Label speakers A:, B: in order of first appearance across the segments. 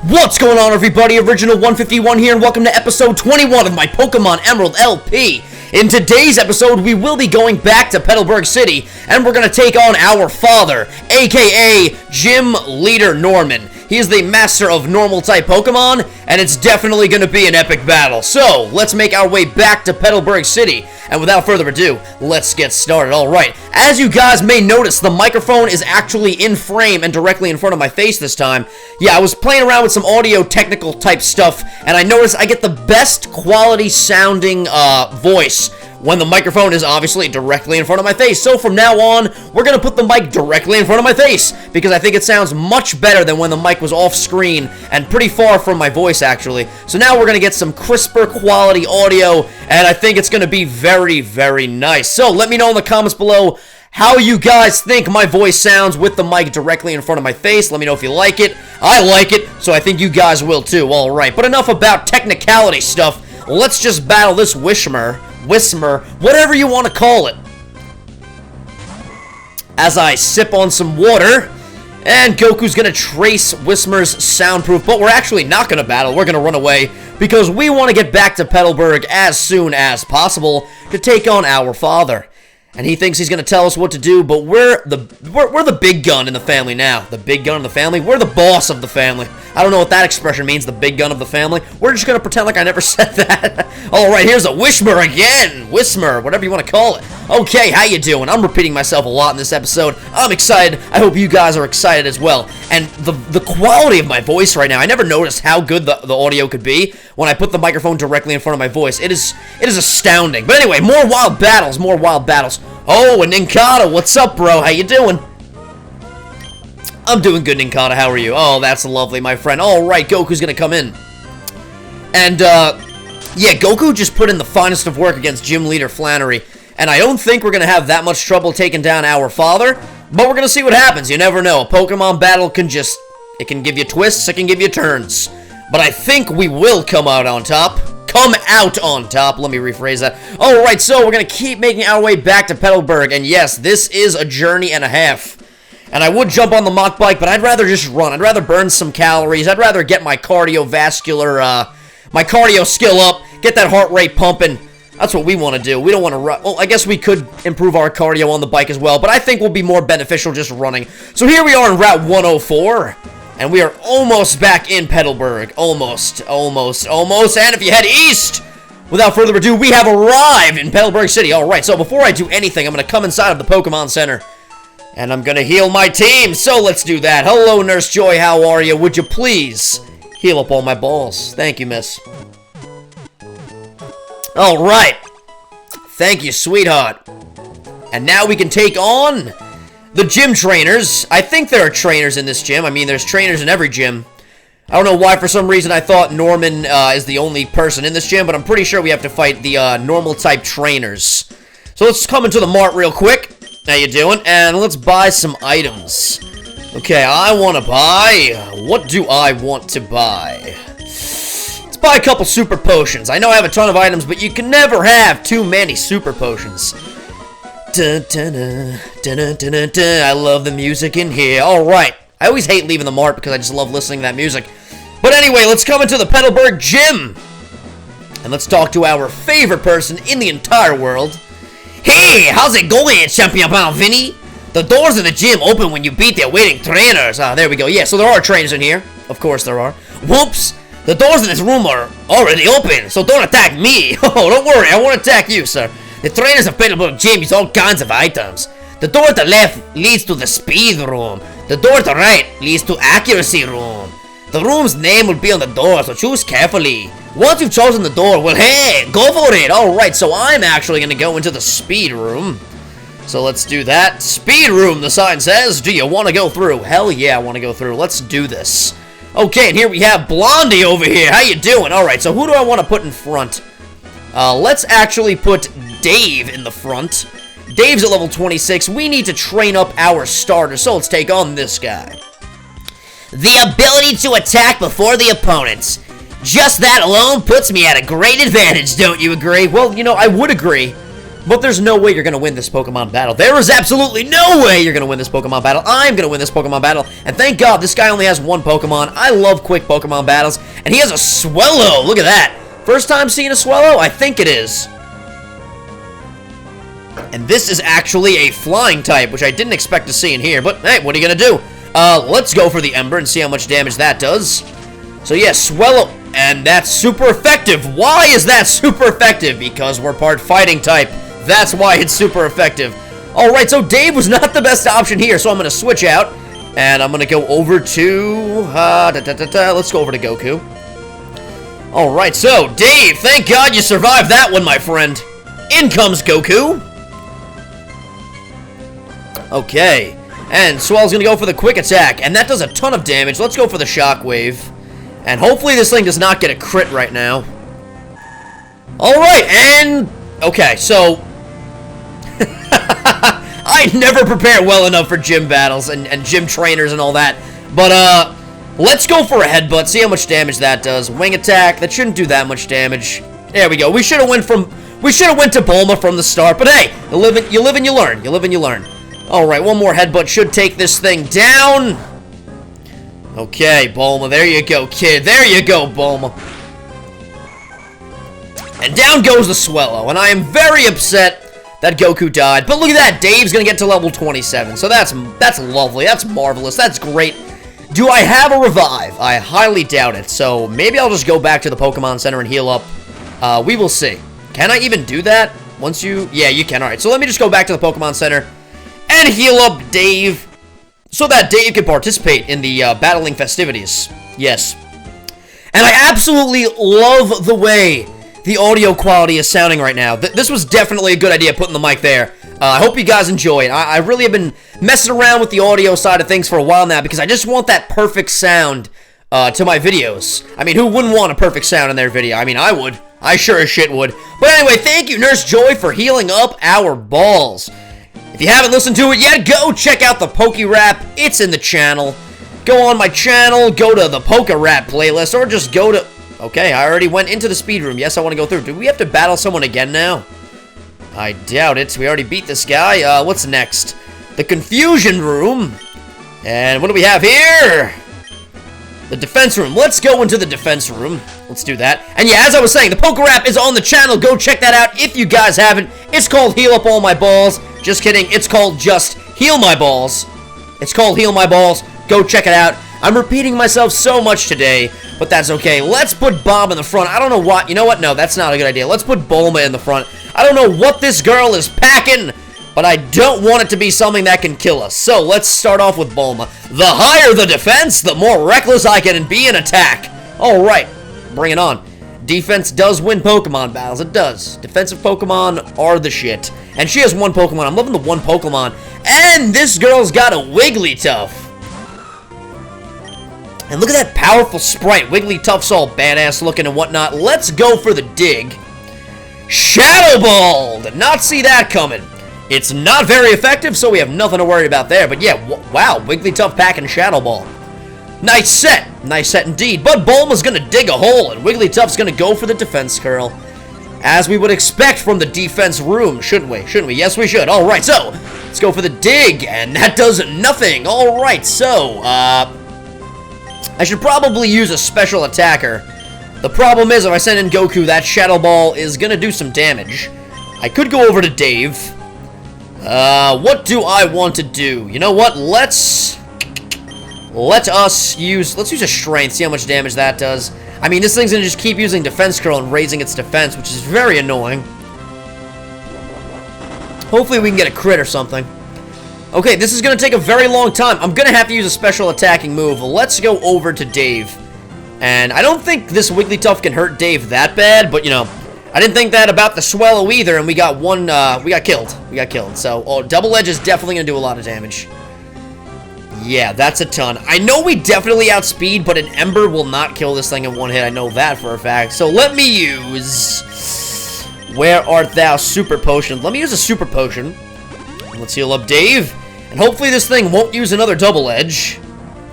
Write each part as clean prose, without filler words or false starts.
A: What's going on, everybody? Original151 here, and welcome to episode 21 of my Pokemon Emerald LP. In today's episode, we will be going back to Petalburg City, and we're going to take on our father, aka Gym Leader Norman. He is the master of normal-type Pokemon, and it's definitely going to be an epic battle. So, let's make our way back to Petalburg City, and without further ado, let's get started. Alright, as you guys may notice, the microphone is actually in frame and directly in front of my face this time. Yeah, I was playing around with some audio technical type stuff, and I noticed I get the best quality sounding voice when the microphone is obviously directly in front of my face. So from now on, we're going to put the mic directly in front of my face, because I think it sounds much better than when the mic was off screen and pretty far from my voice, actually. So now we're going to get some crisper quality audio, and I think it's going to be very, very nice. So let me know in the comments below how you guys think my voice sounds with the mic directly in front of my face. Let me know if you like it. I like it, so I think you guys will too. Alright, but enough about technicality stuff. Let's just battle this Whismur, whatever you want to call it. As I sip on some water, and Goku's gonna trace Whismur's soundproof, but we're actually not gonna battle. We're gonna run away because we want to get back to Petalburg as soon as possible to take on our father. And he thinks he's going to tell us what to do, but we're the big gun in the family now. The big gun in the family? We're the boss of the family. I don't know what that expression means, the big gun of the family. We're just going to pretend like I never said that. Alright, here's a Whismur again. Whismur, whatever you want to call it. Okay, how you doing? I'm repeating myself a lot in this episode. I'm excited. I hope you guys are excited as well. And the quality of my voice right now, I never noticed how good the audio could be when I put the microphone directly in front of my voice. It is astounding. But anyway, more wild battles, more wild battles. Oh, and Ninkata, what's up, bro? How you doing? I'm doing good, Ninkata. How are you? Oh, that's lovely, my friend. All right, Goku's gonna come in. And, yeah, Goku just put in the finest of work against Gym Leader Flannery. And I don't think we're gonna have that much trouble taking down our father, but we're gonna see what happens. You never know. A Pokemon battle can just, it can give you twists, it can give you turns. But I think we will come out on top. Come out on top. Let me rephrase that. Alright, so we're going to keep making our way back to Petalburg. And yes, this is a journey and a half. And I would jump on the mock bike, but I'd rather just run. I'd rather burn some calories. I'd rather get my cardiovascular, my cardio skill up. Get that heart rate pumping. That's what we want to do. We don't want to run. Well, I guess we could improve our cardio on the bike as well, but I think we'll be more beneficial just running. So here we are in Route 104. And we are almost back in Petalburg. Almost. And if you head east, without further ado, we have arrived in Petalburg City. Alright, so before I do anything, I'm going to come inside of the Pokemon Center. And I'm going to heal my team. So let's do that. Hello, Nurse Joy. How are you? Would you please heal up all my balls? Thank you, miss. Alright. Thank you, sweetheart. And now we can take on the gym trainers. I think there are trainers in this gym. I mean, there's trainers in every gym. I don't know why, for some reason, I thought Norman is the only person in this gym, but I'm pretty sure we have to fight the normal-type trainers. So let's come into the mart real quick. How you doing? And let's buy some items. Okay, I want to buy... What do I want to buy? Let's buy a couple super potions. I know I have a ton of items, but you can never have too many super potions. Dun, dun, dun, dun, dun, dun, dun, dun. I love the music in here. Alright. I always hate leaving the mart because I just love listening to that music. But anyway, let's come into the Petalburg Gym. And let's talk to our favorite person in the entire world. Hey, how's it going, Champion Vinny? The doors of the gym open when you beat their waiting trainers. Ah, there we go. Yeah, so there are trainers in here. Of course there are. Whoops. The doors in this room are already open, so don't attack me. Oh, don't worry. I won't attack you, sir. The trainers of Petalburg Gym use all kinds of items. The door to the left leads to the speed room. The door to the right leads to accuracy room. The room's name will be on the door, so choose carefully. Once you've chosen the door, well, hey, go for it. Alright, so I'm actually going to go into the speed room. So let's do that. Speed room, the sign says. Do you want to go through? Hell yeah, I want to go through. Let's do this. Okay, and here we have Blondie over here. How you doing? Alright, so who do I want to put in front? Let's actually put Dave in the front. Dave's at level 26. We need to train up our starter, so let's take on this guy. The ability to attack before the opponents. Just that alone puts me at a great advantage, don't you agree? Well, you know, I would agree. But there's no way you're going to win this Pokemon battle. There is absolutely no way you're going to win this Pokemon battle. I'm going to win this Pokemon battle. And thank God this guy only has one Pokemon. I love quick Pokemon battles. And he has a Swellow. Look at that. First time seeing a Swellow? I think it is. And this is actually a flying type, which I didn't expect to see in here. But, hey, what are you going to do? Let's go for the Ember and see how much damage that does. So, yeah, Swellow. And that's super effective. Why is that super effective? Because we're part fighting type. That's why it's super effective. Alright, so Dave was not the best option here, so I'm going to switch out. And I'm going to go over to... let's go over to Goku. Alright, so, Dave, thank God you survived that one, my friend. In comes Goku. Okay. And Swell's going to go for the quick attack. And that does a ton of damage. Let's go for the shockwave. And hopefully this thing does not get a crit right now. Alright, and... okay, so... I never prepare well enough for gym battles and gym trainers and all that. But, let's go for a headbutt, see how much damage that does. Wing attack, that shouldn't do that much damage. There we go. We should have went to Bulma from the start. But hey, you live and you learn. You live and you learn. Alright, one more headbutt should take this thing down. Okay, Bulma, there you go, kid. There you go, Bulma. And down goes the Swellow, and I am very upset that Goku died. But look at that, Dave's gonna get to level 27, so that's lovely, that's marvelous, that's great. Do I have a revive? I highly doubt it, so maybe I'll just go back to the Pokemon Center and heal up. We will see. Can I even do that? Once you... yeah, you can, alright. So let me just go back to the Pokemon Center and heal up Dave, so that Dave can participate in the battling festivities. Yes. And I absolutely love the way the audio quality is sounding right now. This was definitely a good idea, putting the mic there. I hope you guys enjoy it. I really have been messing around with the audio side of things for a while now, because I just want that perfect sound to my videos. I mean, who wouldn't want a perfect sound in their video? I mean, I would. I sure as shit would. But anyway, thank you, Nurse Joy, for healing up our balls. If you haven't listened to it yet, go check out the Poke Rap. It's in the channel. Go on my channel, go to the Poke Rap playlist, or just go to... okay, I already went into the speed room. Yes, I want to go through. Do we have to battle someone again now? I doubt it. We already beat this guy. What's next? The Confusion Room. And what do we have here? The Defense Room. Let's go into the Defense Room. Let's do that. And yeah, as I was saying, the Poke Rap is on the channel. Go check that out if you guys haven't. It's called Heal Up All My Balls. Just kidding. It's called just Heal My Balls. It's called Heal My Balls. Go check it out. I'm repeating myself so much today, but that's okay. Let's put Bob in the front. I don't know what. You know what? No, that's not a good idea. Let's put Bulma in the front. I don't know what this girl is packing, but I don't want it to be something that can kill us. So let's start off with Bulma. The higher the defense, the more reckless I can be in attack. All right, bring it on. Defense does win Pokemon battles. It does. Defensive Pokemon are the shit. And she has one Pokemon. I'm loving the one Pokemon. And this girl's got a Wigglytuff. And look at that powerful sprite. Wigglytuff's all badass looking and whatnot. Let's go for the dig. Shadow Ball! Did not see that coming. It's not very effective, so we have nothing to worry about there. But yeah, wow, Wigglytuff packing Shadow Ball. Nice set. Nice set indeed. But Bulma's gonna dig a hole, and Wigglytuff's gonna go for the defense curl. As we would expect from the defense room, shouldn't we? Shouldn't we? Yes, we should. Alright, so, let's go for the dig, and that does nothing. Alright, so, I should probably use a special attacker. The problem is, if I send in Goku, that Shadow Ball is gonna do some damage. I could go over to Dave. What do I want to do? You know what? Let's use a Strength, see how much damage that does. I mean, this thing's gonna just keep using Defense Curl and raising its defense, which is very annoying. Hopefully we can get a crit or something. Okay, this is gonna take a very long time. I'm gonna have to use a special attacking move. Let's go over to Dave. And I don't think this Wigglytuff can hurt Dave that bad, but, you know, I didn't think that about the Swellow either, and we got one, we got killed. We got killed. So, Double Edge is definitely gonna do a lot of damage. Yeah, that's a ton. I know we definitely outspeed, but an Ember will not kill this thing in one hit. I know that for a fact. So let me use... Where art thou, Super Potion? Let me use a Super Potion. Let's heal up Dave. And hopefully this thing won't use another Double Edge.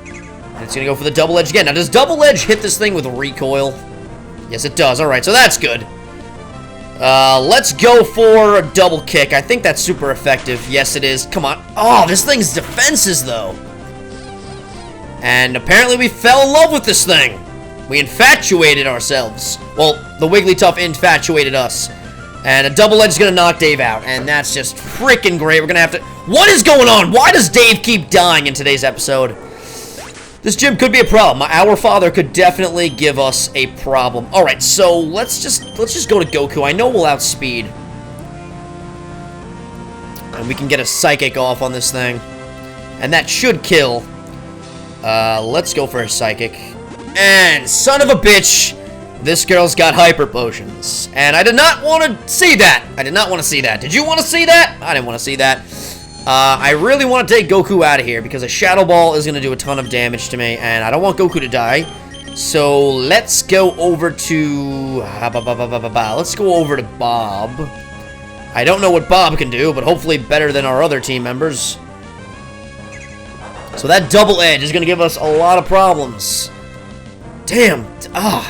A: And it's going to go for the Double Edge again. Now, does Double Edge hit this thing with recoil? Yes, it does. Alright, so that's good. Let's go for a double kick. I think that's super effective. Yes, it is. Come on. Oh, this thing's defenses, though. And apparently we fell in love with this thing. We infatuated ourselves. Well, the Wigglytuff infatuated us. And a double edge is going to knock Dave out. And that's just freaking great. We're going to have to... What is going on? Why does Dave keep dying in today's episode? This gym could be a problem. Our father could definitely give us a problem. Alright, so let's just go to Goku. I know we'll outspeed. And we can get a Psychic off on this thing. And that should kill. Let's go for a Psychic. And son of a bitch, this girl's got Hyper Potions. And I did not want to see that. I did not want to see that. Did you want to see that? I didn't want to see that. I really want to take Goku out of here because a Shadow Ball is going to do a ton of damage to me, and I don't want Goku to die. So let's go over to... Let's go over to Bob. I don't know what Bob can do, but hopefully better than our other team members. So that double edge is going to give us a lot of problems. Damn.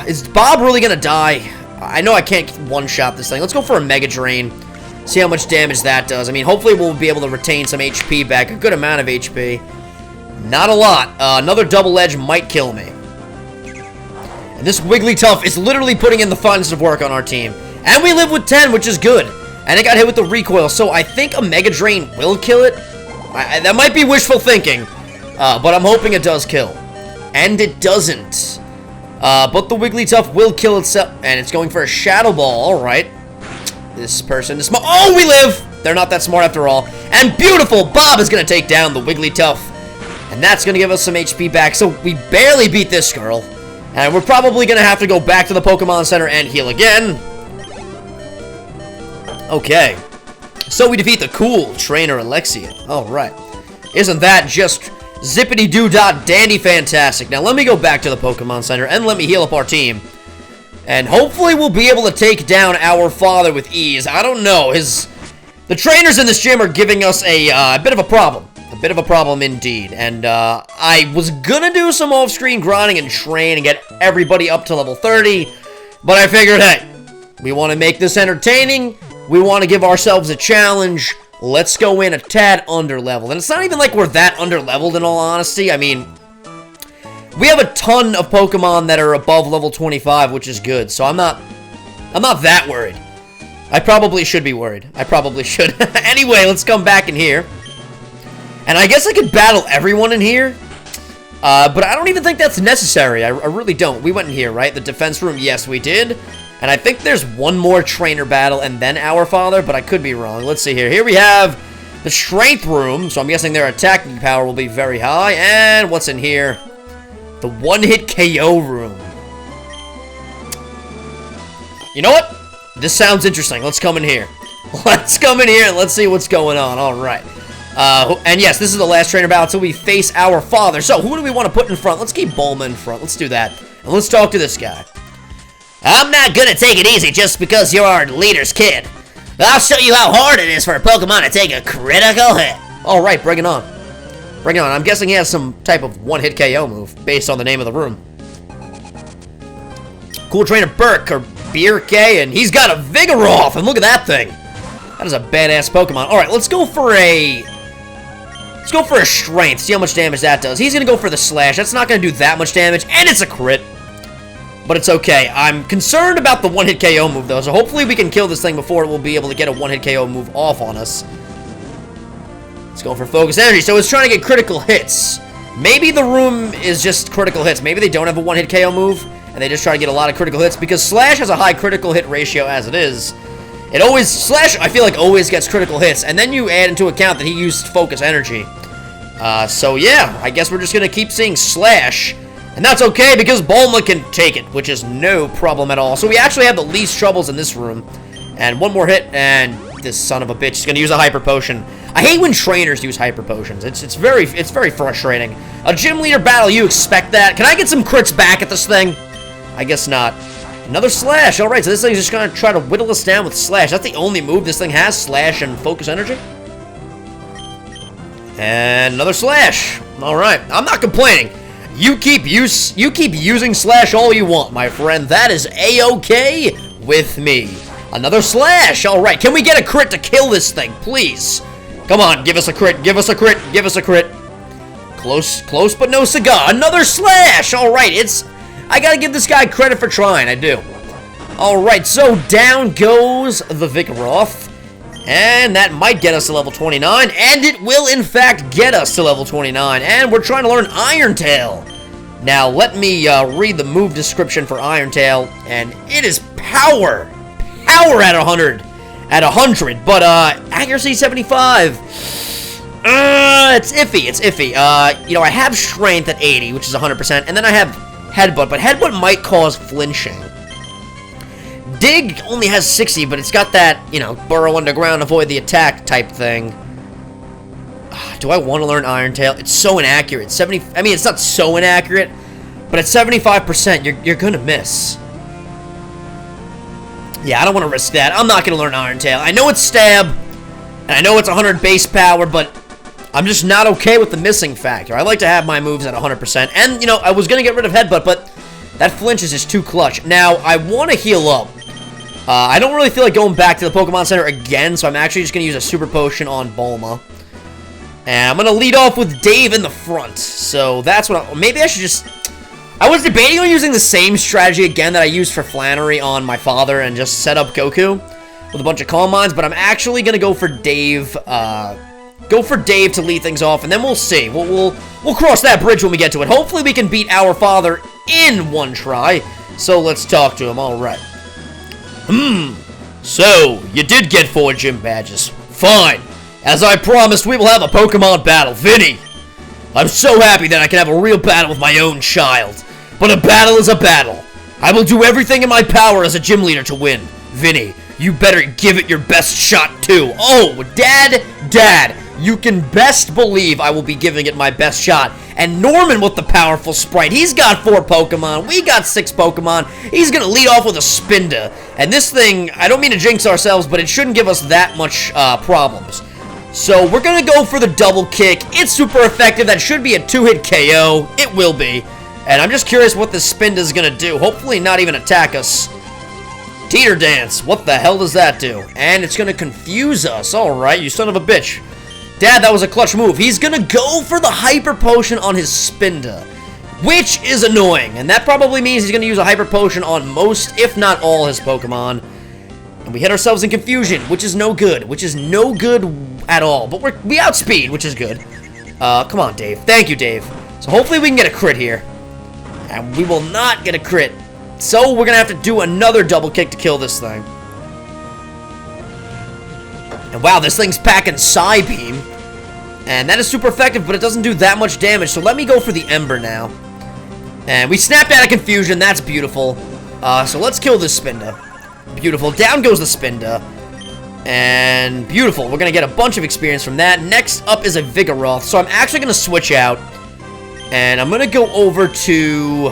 A: Is Bob really going to die? I know I can't one-shot this thing. Let's go for a Mega Drain. See how much damage that does. I mean, hopefully we'll be able to retain some HP back. A good amount of HP. Not a lot. Another double edge might kill me. And this Wigglytuff is literally putting in the finest of work on our team. And we live with 10, which is good. And it got hit with the recoil, so I think a Mega Drain will kill it. That might be wishful thinking. But I'm hoping it does kill. And it doesn't. But the Wigglytuff will kill itself. And it's going for a Shadow Ball. Alright. This person is smart. Oh, we live! They're not that smart after all. And beautiful! Bob is going to take down the Wigglytuff. And that's going to give us some HP back. So we barely beat this girl. And we're probably going to have to go back to the Pokemon Center and heal again. Okay. So we defeat the cool trainer Alexia. Alright. Isn't that just zippity-doo-dah-dandy fantastic? Now let me go back to the Pokemon Center and let me heal up our team. And hopefully we'll be able to take down our father with ease. I don't know. The trainers in this gym are giving us a bit of a problem. A bit of a problem indeed. And I was gonna do some off-screen grinding and train and get everybody up to level 30. But I figured, hey, we want to make this entertaining. We want to give ourselves a challenge. Let's go in a tad under-leveled. And it's not even like we're that under-leveled in all honesty. I mean... we have a ton of Pokemon that are above level 25, which is good, so I'm not that worried. I probably should be worried. I probably should. Anyway, let's come back in here. And I guess I could battle everyone in here. But I don't even think that's necessary. I really don't. We went in here, right? The defense room, yes, we did. And I think there's one more trainer battle and then our father, but I could be wrong. Let's see here. Here we have the strength room, so I'm guessing their attacking power will be very high. And what's in here? The one-hit KO room. You know what? This sounds interesting. Let's come in here. Let's come in here and let's see what's going on. All right. And yes, this is the last trainer battle until we face our father. So, who do we want to put in front? Let's keep Bulma in front. Let's do that. And let's talk to this guy. I'm not gonna take it easy just because you're our leader's kid. I'll show you how hard it is for a Pokemon to take a critical hit. All right, bring it on. Bring it on. I'm guessing he has some type of one-hit KO move based on the name of the room. Cool trainer Burke, or Beer-K, and he's got a Vigoroth, and look at that thing. That is a badass Pokemon. All right, let's go for a strength, see how much damage that does. He's going to go for the slash. That's not going to do that much damage, and it's a crit. But it's okay. I'm concerned about the one-hit KO move, though, so hopefully we can kill this thing before we'll be able to get a one-hit KO move off on us. Let's go for focus energy. So it's trying to get critical hits. Maybe the room is just critical hits. Maybe they don't have a one-hit KO move, and they just try to get a lot of critical hits, because Slash has a high critical hit ratio as it is. Slash, I feel like, always gets critical hits, and then you add into account that he used focus energy. So yeah, I guess we're just gonna keep seeing Slash, and that's okay, because Bulma can take it, which is no problem at all. So we actually have the least troubles in this room. And one more hit, and this son of a bitch is gonna use a Hyper Potion. I hate when trainers use Hyper Potions. It's very frustrating. A gym leader battle, you expect that. Can I get some crits back at this thing? I guess not. Another Slash. Alright, so this thing's just gonna try to whittle us down with Slash. That's the only move this thing has, Slash and Focus Energy. And another Slash. Alright, I'm not complaining. You keep using Slash all you want, my friend. That is A-okay with me. Another slash. All right, can we get a crit to kill this thing, please? Come on, give us a crit, give us a crit, give us a crit. Close, close, but no cigar. Another slash. All right, I gotta give this guy credit for trying, I do. All right, so down goes the Vigoroth. And that might get us to level 29, and it will, in fact, get us to level 29. And we're trying to learn Iron Tail. Now, let me read the move description for Iron Tail, and it is power. Power at 100. At 100, but accuracy 75. It's iffy, it's iffy. You know, I have strength at 80, which is 100%, and then I have headbutt, but headbutt might cause flinching. Dig only has 60, but it's got that, you know, burrow underground, avoid the attack type thing. Do I want to learn Iron Tail? It's so inaccurate. I mean, it's not so inaccurate, but at 75%, you're gonna miss. Yeah, I don't want to risk that. I'm not gonna learn Iron Tail. I know it's stab, and I know it's 100 base power, but I'm just not okay with the missing factor. I like to have my moves at 100%, and, you know, I was gonna get rid of headbutt, but that flinch is just too clutch. Now, I want to heal up. I don't really feel like going back to the Pokemon Center again, so I'm actually just going to use a Super Potion on Bulma. And I'm going to lead off with Dave in the front. So that's what maybe I should just... I was debating on using the same strategy again that I used for Flannery on my father and just set up Goku with a bunch of Calm Minds, but I'm actually going to go for Dave, to lead things off, and then we'll see. We'll cross that bridge when we get to it. Hopefully we can beat our father in one try. So let's talk to him. All right. So, you did get 4 gym badges. Fine. As I promised, we will have a Pokemon battle. Vinny! I'm so happy that I can have a real battle with my own child. But a battle is a battle. I will do everything in my power as a gym leader to win. Vinny, you better give it your best shot, too. Oh, Dad, you can best believe I will be giving it my best shot. And Norman with the powerful sprite. He's got 4 Pokemon. We got 6 Pokemon. He's going to lead off with a Spinda. And this thing, I don't mean to jinx ourselves, but it shouldn't give us that much problems. So we're going to go for the double kick. It's super effective. That should be a 2-hit KO. It will be. And I'm just curious what this Spinda is going to do. Hopefully not even attack us. Teeter Dance. What the hell does that do? And it's going to confuse us. Alright, you son of a bitch. Dad, that was a clutch move. He's gonna go for the Hyper Potion on his Spinda, which is annoying, and that probably means he's gonna use a Hyper Potion on most, if not all, his Pokemon. And we hit ourselves in confusion, which is no good, at all. But we outspeed, which is good. Come on, Dave. Thank you, Dave. So hopefully we can get a crit here. And we will not get a crit. So we're gonna have to do another double kick to kill this thing. And wow, this thing's packing Psybeam. And that is super effective, but it doesn't do that much damage. So let me go for the Ember now. And we snapped out of confusion. That's beautiful. So let's kill this Spinda. Beautiful. Down goes the Spinda. And beautiful. We're going to get a bunch of experience from that. Next up is a Vigoroth. So I'm actually going to switch out. And I'm going to go over to...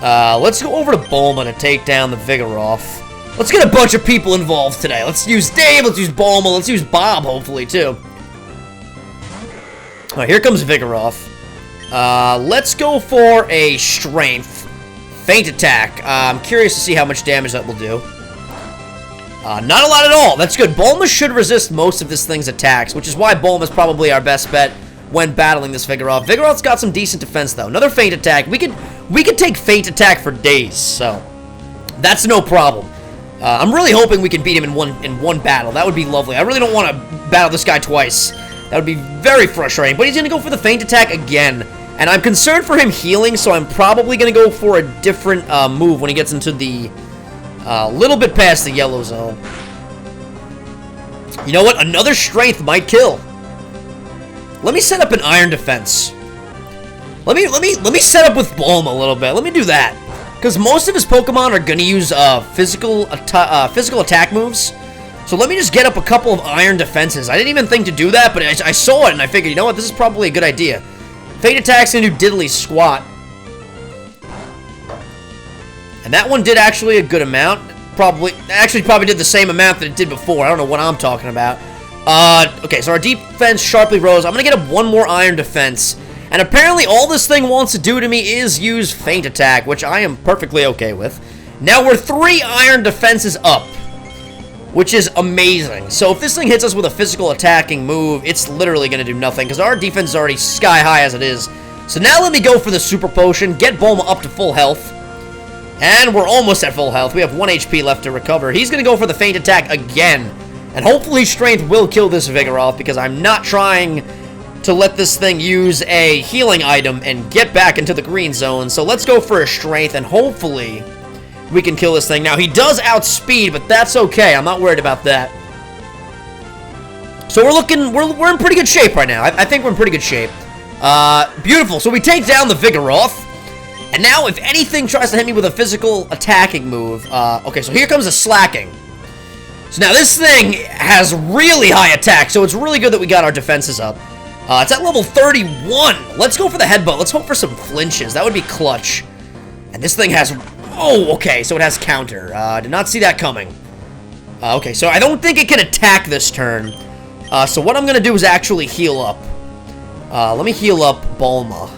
A: let's go over to Bulma to take down the Vigoroth. Let's get a bunch of people involved today. Let's use Dave, let's use Bulma, let's use Bob, hopefully, too. Alright, here comes Vigoroth. Let's go for a Strength. Feint Attack. I'm curious to see how much damage that will do. Not a lot at all. That's good. Bulma should resist most of this thing's attacks, which is why Bulma's probably our best bet when battling this Vigoroth. Vigoroth's got some decent defense, though. Another Feint Attack. We could take Feint Attack for days, so that's no problem. I'm really hoping we can beat him in one battle. That would be lovely. I really don't want to battle this guy twice. That would be very frustrating. But he's going to go for the Feint Attack again. And I'm concerned for him healing, so I'm probably going to go for a different move when he gets into the little bit past the yellow zone. You know what? Another Strength might kill. Let me set up an Iron Defense. Let me set up with Bulma a little bit. Let me do that. Because most of his Pokemon are going to use physical attack moves. So let me just get up a couple of Iron Defenses. I didn't even think to do that, but I saw it and I figured, you know what, this is probably a good idea. Feint Attack's going to do Diddly Squat. And that one did actually a good amount. Probably did the same amount that it did before. I don't know what I'm talking about. Okay, so our defense sharply rose. I'm going to get up one more Iron Defense. And apparently all this thing wants to do to me is use Feint Attack, which I am perfectly okay with. Now we're 3 iron defenses up, which is amazing. So if this thing hits us with a physical attacking move, it's literally going to do nothing, because our defense is already sky high as it is. So now let me go for the super potion, get Bulma up to full health. And we're almost at full health. We have 1 HP left to recover. He's going to go for the feint attack again. And hopefully strength will kill this Vigoroth, because I'm not trying to let this thing use a healing item and get back into the green zone. So let's go for a strength, and hopefully we can kill this thing. Now, he does outspeed, but that's okay. I'm not worried about that. So we're in pretty good shape right now. I think we're in pretty good shape. Beautiful. So we take down the Vigoroth. And now, if anything tries to hit me with a physical attacking move, okay, so here comes a slacking. So now this thing has really high attack, so it's really good that we got our defenses up. It's at level 31. Let's go for the headbutt. Let's hope for some flinches. That would be clutch. And this thing has... Oh, okay, so it has counter. Did not see that coming. Okay, so I don't think it can attack this turn. So what I'm going to do is actually heal up. Let me heal up Bulma.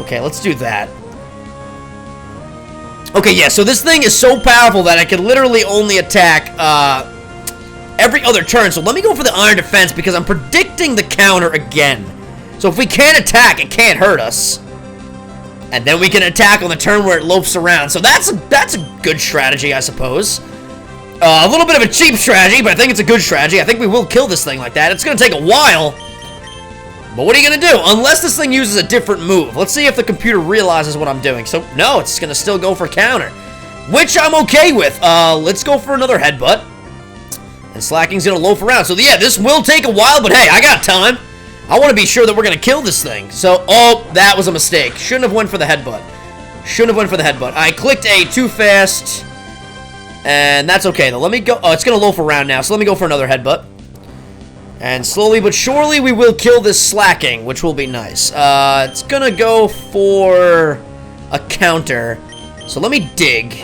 A: Okay, let's do that. Okay, yeah, so this thing is so powerful that I can literally only attack every other turn. So let me go for the iron defense, because I'm predicting the counter again. So if we can't attack, it can't hurt us. And then we can attack on the turn where it lopes around. So that's a good strategy, I suppose. A little bit of a cheap strategy, but I think it's a good strategy. I think we will kill this thing like that. It's going to take a while. But what are you going to do? Unless this thing uses a different move. Let's see if the computer realizes what I'm doing. So, no, it's going to still go for counter, which I'm okay with. Let's go for another headbutt. And Slacking's going to loaf around. So, yeah, this will take a while, but hey, I got time. I want to be sure that we're going to kill this thing. So, oh, that was a mistake. Shouldn't have went for the headbutt. Shouldn't have went for the headbutt. I clicked A too fast. And that's okay, though. Let me go. Oh, it's going to loaf around now, so let me go for another headbutt. And slowly but surely, we will kill this slacking, which will be nice. It's gonna go for a counter. So let me dig.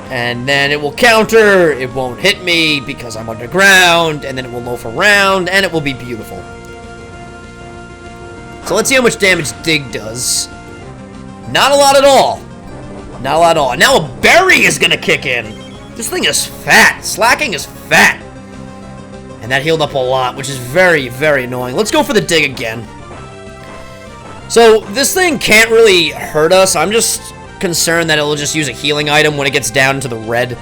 A: And then it will counter. It won't hit me because I'm underground. And then it will loaf around, and it will be beautiful. So let's see how much damage dig does. Not a lot at all. Not a lot at all. And now a berry is gonna kick in. This thing is fat. Slacking is fat. And that healed up a lot, which is very, very annoying. Let's go for the dig again. So, this thing can't really hurt us. I'm just concerned that it'll just use a healing item when it gets down into the red.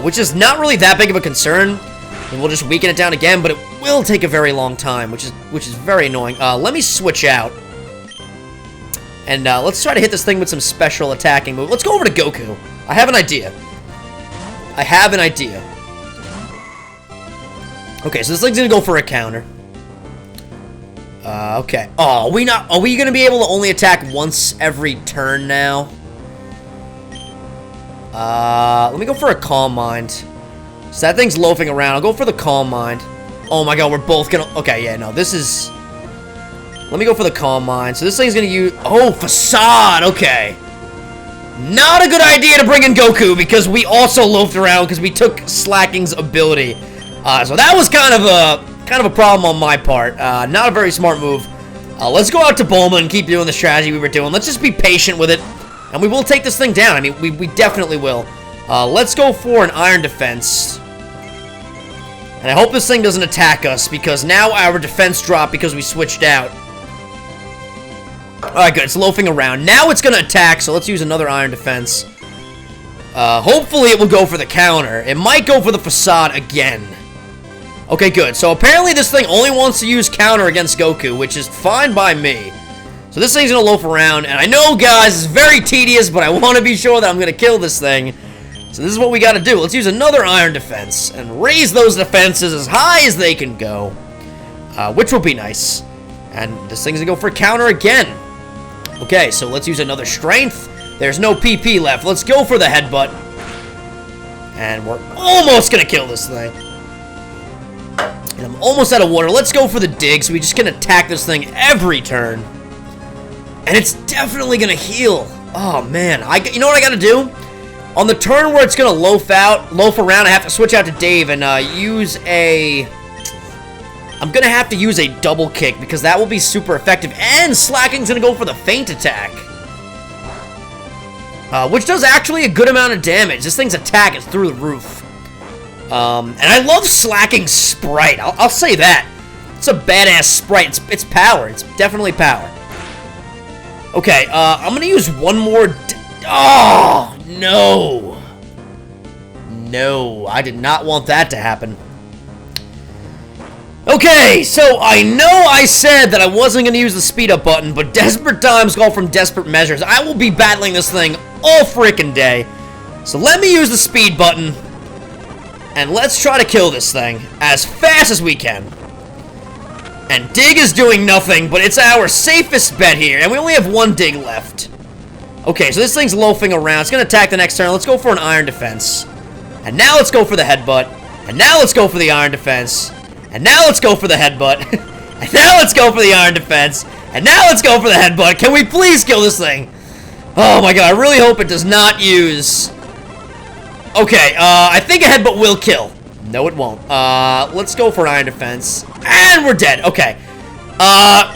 A: Which is not really that big of a concern. And we'll just weaken it down again, but it will take a very long time, which is very annoying. Let me switch out. And let's try to hit this thing with some special attacking move. Let's go over to Goku. I have an idea. I have an idea. Okay, so this thing's gonna go for a counter. Okay. Oh, are we gonna be able to only attack once every turn now? Let me go for a Calm Mind. So that thing's loafing around. I'll go for the Calm Mind. Oh my god, we're both gonna... Okay, yeah, no, this is... Let me go for the Calm Mind. So this thing's gonna use... Oh, Facade, okay. Not a good idea to bring in Goku, because we also loafed around because we took Slacking's ability. So that was kind of a problem on my part. Not a very smart move. Let's go out to Bulma and keep doing the strategy we were doing. Let's just be patient with it, and we will take this thing down. I mean, we definitely will. Let's go for an iron defense. And I hope this thing doesn't attack us, because now our defense dropped because we switched out. Alright, good. It's loafing around. Now it's going to attack, so let's use another iron defense. Hopefully it will go for the counter. It might go for the Facade again. Okay, good. So apparently this thing only wants to use counter against Goku, which is fine by me. So this thing's going to loaf around, and I know, guys, it's very tedious, but I want to be sure that I'm going to kill this thing. So this is what we got to do. Let's use another iron defense and raise those defenses as high as they can go, which will be nice. And this thing's going to go for counter again. Okay, so let's use another strength. There's no PP left. Let's go for the headbutt. And we're almost going to kill this thing. And I'm almost out of water. Let's go for the dig, so we just can attack this thing every turn. And it's definitely going to heal. Oh, man. You know what I got to do? On the turn where it's going to loaf around, I have to switch out to Dave and use a... I'm going to have to use a double kick, because that will be super effective. And Slacking's going to go for the feint attack. which does actually a good amount of damage. This thing's attack is through the roof. And I love Slacking's sprite. I'll say that. It's a badass sprite. It's power. It's definitely power. Okay, I'm gonna use one more... Oh, no. No, I did not want that to happen. Okay, so I know I said that I wasn't going to use the speed up button, but desperate times call from desperate measures. I will be battling this thing all freaking day. So let me use the speed button, and let's try to kill this thing as fast as we can. And dig is doing nothing, but it's our safest bet here, and we only have one dig left. Okay, so this thing's loafing around. It's going to attack the next turn. Let's go for an iron defense. And now let's go for the headbutt. And now let's go for the iron defense. And now let's go for the headbutt. And now let's go for the iron defense. And now let's go for the headbutt. Can we please kill this thing? Oh my god, I really hope it does not use... Okay, I think a headbutt will kill. No, it won't. Let's go for an iron defense. And we're dead. Okay.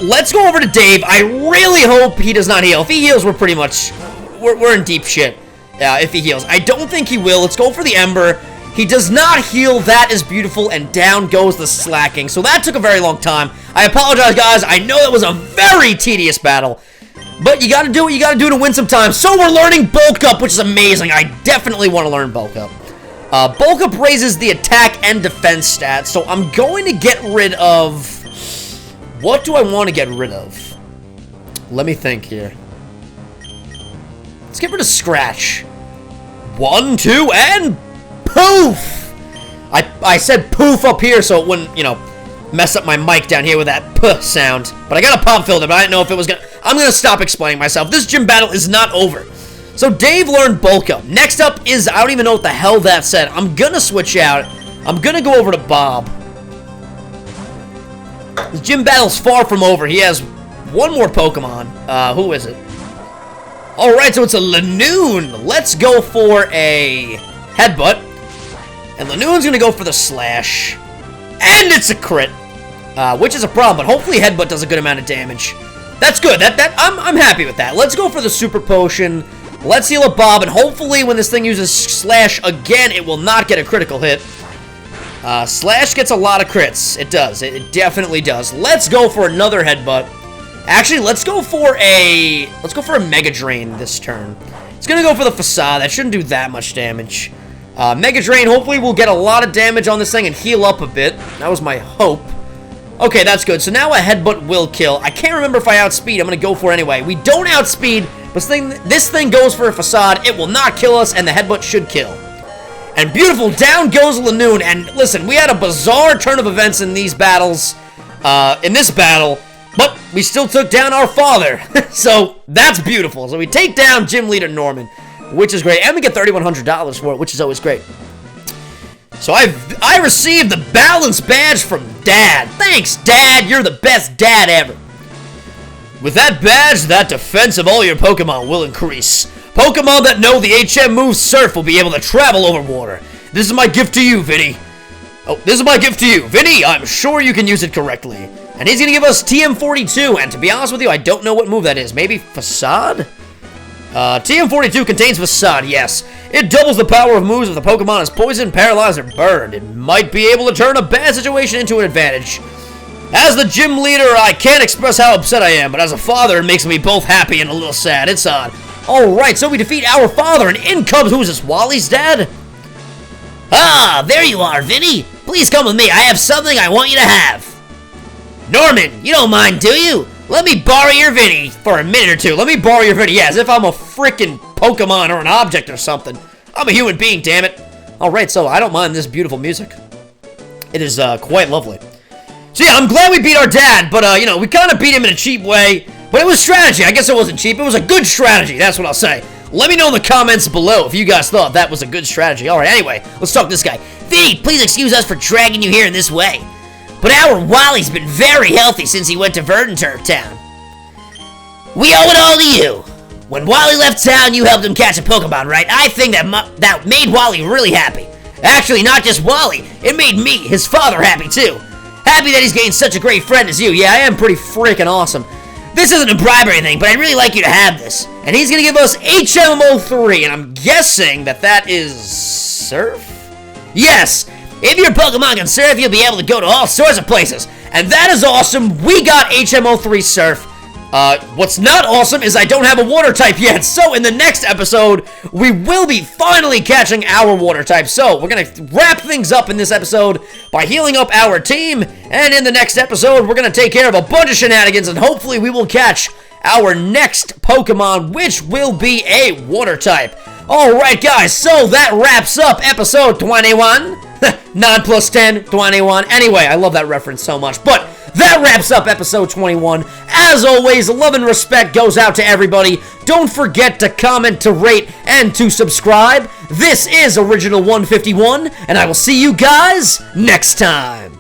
A: Let's go over to Dave. I really hope he does not heal. If he heals, we're pretty much... We're in deep shit. If he heals. I don't think he will. Let's go for the Ember. He does not heal. That is beautiful. And down goes the Slacking. So that took a very long time. I apologize, guys. I know that was a very tedious battle. But you gotta do what you gotta do to win some time. So we're learning Bulk Up, which is amazing. I definitely want to learn Bulk Up. Bulk Up raises the attack and defense stats. So I'm going to get rid of... What do I want to get rid of? Let me think here. Let's get rid of Scratch. 1, 2, and... Poof! I said poof up here so it wouldn't, you know, mess up my mic down here with that puh sound. But I got a pop filter, but I didn't know if it was gonna... I'm gonna stop explaining myself. This gym battle is not over. So Dave learned Bulk Up. Next up is... I don't even know what the hell that said. I'm gonna switch out. I'm gonna go over to Bob. The gym battle's far from over. He has one more Pokemon. Who is it? Alright, so it's a Lanoon. Let's go for a headbutt. And Lanoon's gonna go for the slash. And it's a crit. Which is a problem, but hopefully headbutt does a good amount of damage. That's good. I'm happy with that. Let's go for the super potion. Let's heal up Bob, and hopefully when this thing uses slash again, it will not get a critical hit. Slash gets a lot of crits. It does. It definitely does. Let's go for another headbutt. Actually, let's go for a Mega Drain this turn. It's gonna go for the Facade. That shouldn't do that much damage. Mega Drain, hopefully we'll get a lot of damage on this thing and heal up a bit. That was my hope. Okay, that's good. So now a headbutt will kill. I can't remember if I outspeed. I'm gonna go for it anyway. We don't outspeed, but this thing goes for a Facade. It will not kill us, and the headbutt should kill. And beautiful, down goes Lanoon. And listen, we had a bizarre turn of events in these battles, in this battle, but we still took down our father. So that's beautiful. So we take down Gym Leader Norman, which is great, and we get $3,100 for it, which is always great. So I received the Balance Badge from Dad. Thanks, Dad. You're the best dad ever. With that badge, that defense of all your Pokemon will increase. Pokemon that know the HM move Surf will be able to travel over water. This is my gift to you, Vinny. Oh, this is my gift to you. Vinny, I'm sure you can use it correctly. And he's going to give us TM42, and to be honest with you, I don't know what move that is. Maybe Facade? TM42 contains Facade, yes. It doubles the power of moves if the Pokemon is poisoned, paralyzed, or burned. It might be able to turn a bad situation into an advantage. As the gym leader, I can't express how upset I am, but as a father, it makes me both happy and a little sad. It's odd. Alright, so we defeat our father, and in comes, who is this, Wally's dad? Ah, there you are, Vinny. Please come with me. I have something I want you to have. Norman, you don't mind, do you? Let me borrow your Vinny for a minute or two. Let me borrow your Vinny. Yeah, as if I'm a freaking Pokemon or an object or something. I'm a human being, damn it. Alright, so I don't mind this beautiful music. It is quite lovely. So yeah, I'm glad we beat our dad, but you know, we kind of beat him in a cheap way. But it was strategy. I guess it wasn't cheap. It was a good strategy. That's what I'll say. Let me know in the comments below if you guys thought that was a good strategy. Alright, anyway, let's talk to this guy. Vinny, please excuse us for dragging you here in this way. But our Wally's been very healthy since he went to Verdanturf Town. We owe it all to you. When Wally left town, you helped him catch a Pokemon, right? I think that made Wally really happy. Actually, not just Wally. It made me, his father, happy too. Happy that he's gained such a great friend as you. Yeah, I am pretty freaking awesome. this isn't a bribe or anything, but I'd really like you to have this. And he's gonna give us HMO3, and I'm guessing that is Surf? Yes! If your Pokemon can surf, you'll be able to go to all sorts of places. And that is awesome. We got HMO3 Surf. What's not awesome is I don't have a water type yet. So in the next episode, we will be finally catching our water type. So we're going to wrap things up in this episode by healing up our team. And in the next episode, we're going to take care of a bunch of shenanigans. And hopefully we will catch our next Pokemon, which will be a water type. Alright guys, so that wraps up episode 21. 9 plus 10, 21. Anyway, I love that reference so much. But that wraps up episode 21. As always, love and respect goes out to everybody. Don't forget to comment, to rate, and to subscribe. This is Original151, and I will see you guys next time.